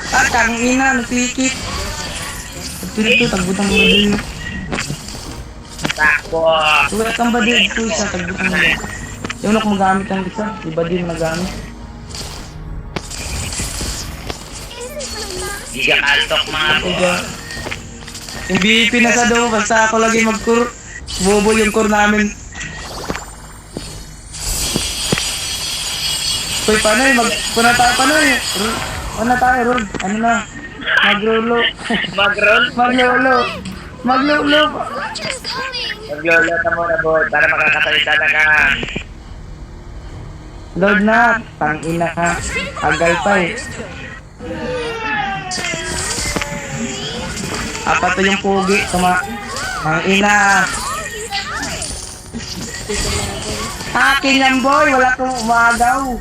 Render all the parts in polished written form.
Ah, tangina, nagklikit. Ito, tagbutang mo din. Takbo. Tuwag kang ba din? Ito isa, tagbutang mo din. Yung nak magamit ang isa, iba din magamit. Giga kaltok mga boss. MVP na sa daw, basta ako lagi mag-core. Bobo yung core namin. Uy, paano eh? Puna tayo, paano eh? Puna tayo, Rod. Ano na? Maglolo. Mag-roll. Maglolo. Maglolo. Maglolo ka muna boy para makakasalita na ka. Lord na, tangina ka. Agal pa eh. Apat to yung pugi, tangina. Akin yan boy, wala kong umagaw.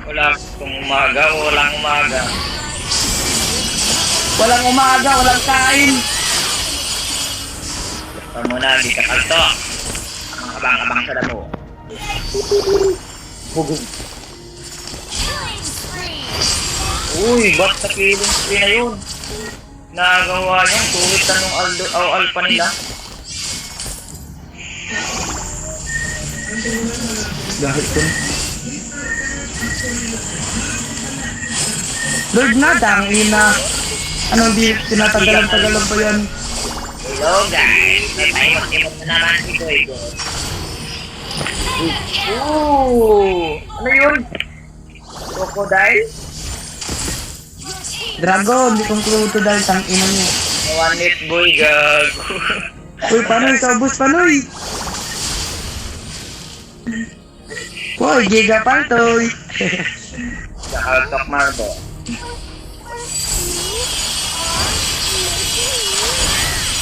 Wala kung umaga, walang umaga. Walang umaga, walang kain. Ito muna, di ka kaltok. Abang-abang sa damo. Bugog. Uy, ba't sa killing spree na yun? Nagawa niyan, kuwit tanong alpa nila. Dahil ko. Lord na, tangina. Anong di tinatagalan-tagalan pa yan? Hello guys, may tayo mag-imot na naman si Boy. Ooh! Ano yun? Crocodile? Dragon, di kong kluto dahil tangina niya. One hit boy, gago. Uy, panoy, kaubos, panoy. Uy, giga paltoy. Nakaltok marbo.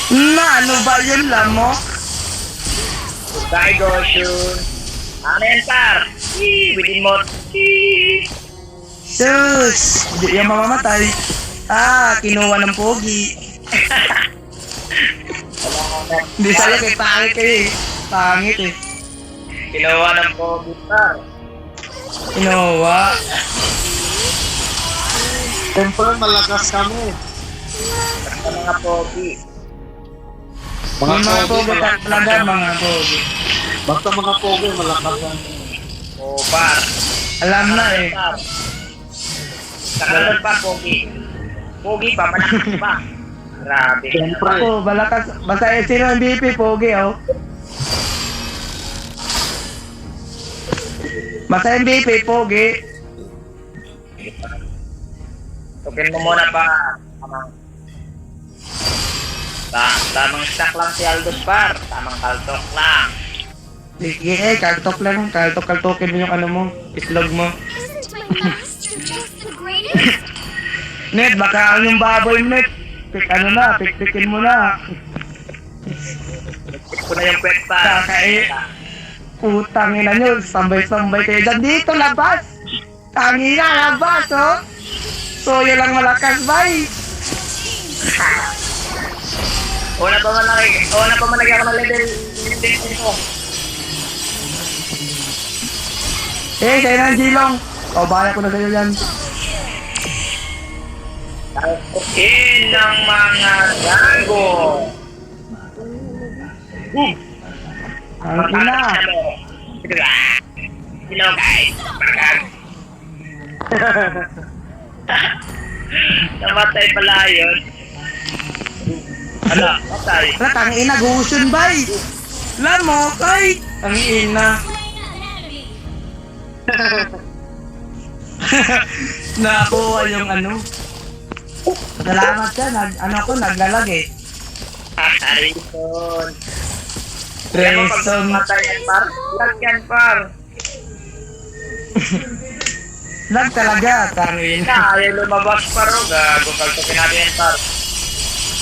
Na, ano ba yun, lamo? Daigo Shun. Ano yan, par? Bitin mo. Sus, di yung mamamatay. Ah, kinuha ng pogi. Hindi sa'yo kay pangit kayo eh. Pangit eh. Kinuha ng pogi, par. Kinuha. Siyempre, malakas kami. Basta mga pogi. Yung mga pogi talaga, mga pogi. Basta mga pogi, malakas kami. Oo, par. Alam na eh. Saka pa, pogi. Pogi pa, malakas pa. Grabe. Siyempre. Ako, balakas. Basta eh, sino ang MVP, pogi oh. Basta MVP, pogi. Tukin mo muna pa. Tamang stack lang si Aldous, par. Tamang kaltok lang. Sige eh, kaltok lang. Kaltokin mo yung ano mo. Itlog mo. Net, baka ang yung baboy, Net. Ano na, pikpikin mo na. Nagtip ko na yung pet, par. Kakain. Putang ina nyo, sambay-sambay kayo dyan. Dito, labas! Tangina, labas, oh! So, yun lang malakas, bay! Una pa man lagyan ako ng level 15 ko. Eh, kayo na, Jilong! O, baya ko na sa'yo yan. Talpukin ng mga gago. Ang ina! Hello guys. Namatay pala yun. Ala, matay. Wala, tangina, gusion, bay! Lamo, kay! Tangina. Nakuha yung ano. Salamat ka, naglalag eh. Harrison. Treson. Matay yan, par. Lag yan, par. Lag talaga, tangina. Ayaw lumabas, par. Gago, kaltokin natin yan, par.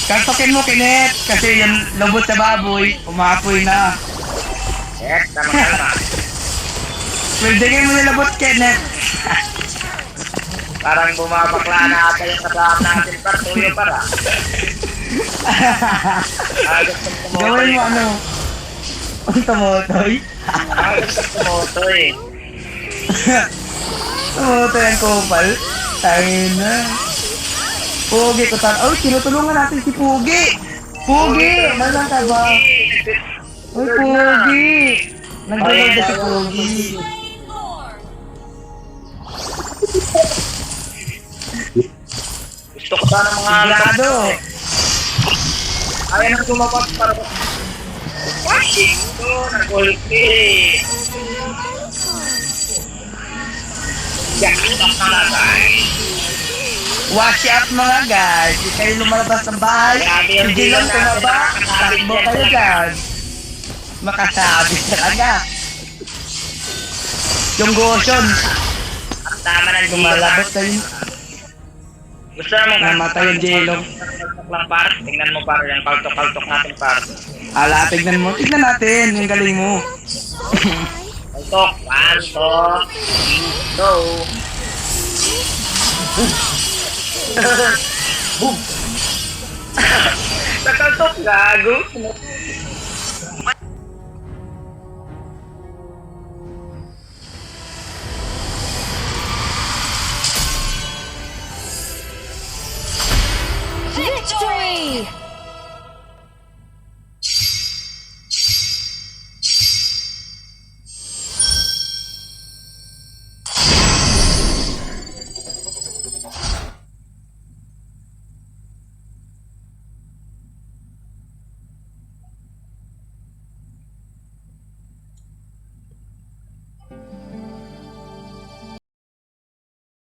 Kaltokin mo, Kinet, kasi yung lubot sa baboy, umapoy na. Tama. Pwedengin mo yung lubot, Kinet. Parang bumabakla na ata yung kasama natin, par. Tuyo, par, ah. Gawin mo ano? Ang tamotoy? Gusto tumoto, eh. Tamotoy ang kupal? Tangin na. Pugi ko tan. Oh, tinutulungan natin si Pugi. Pugi, nalang ka ba? Uy, Pugi. Nagdadal si Pugi. Gusto ko sana mga lahat. Sigurado. Ayaw na tumapat para... Washing ko, nag-ulti. Yan, na guys. Wash up mga guys. Hindi kayo lumalabas ng bahay. Hindi lang tumaba. Takbo kayo dyan. Makasabi talaga. Yung gotion. Ang tama ng Lumalabas na yun. Gusto naman Namatay yung jello. lang par. Tingnan mo par. Yan, paltok-paltok natin par. Ala, tignan mo. Tignan natin. Yung galing mo. Paltok. Paltok. Go. Boom. Nakaltok gago.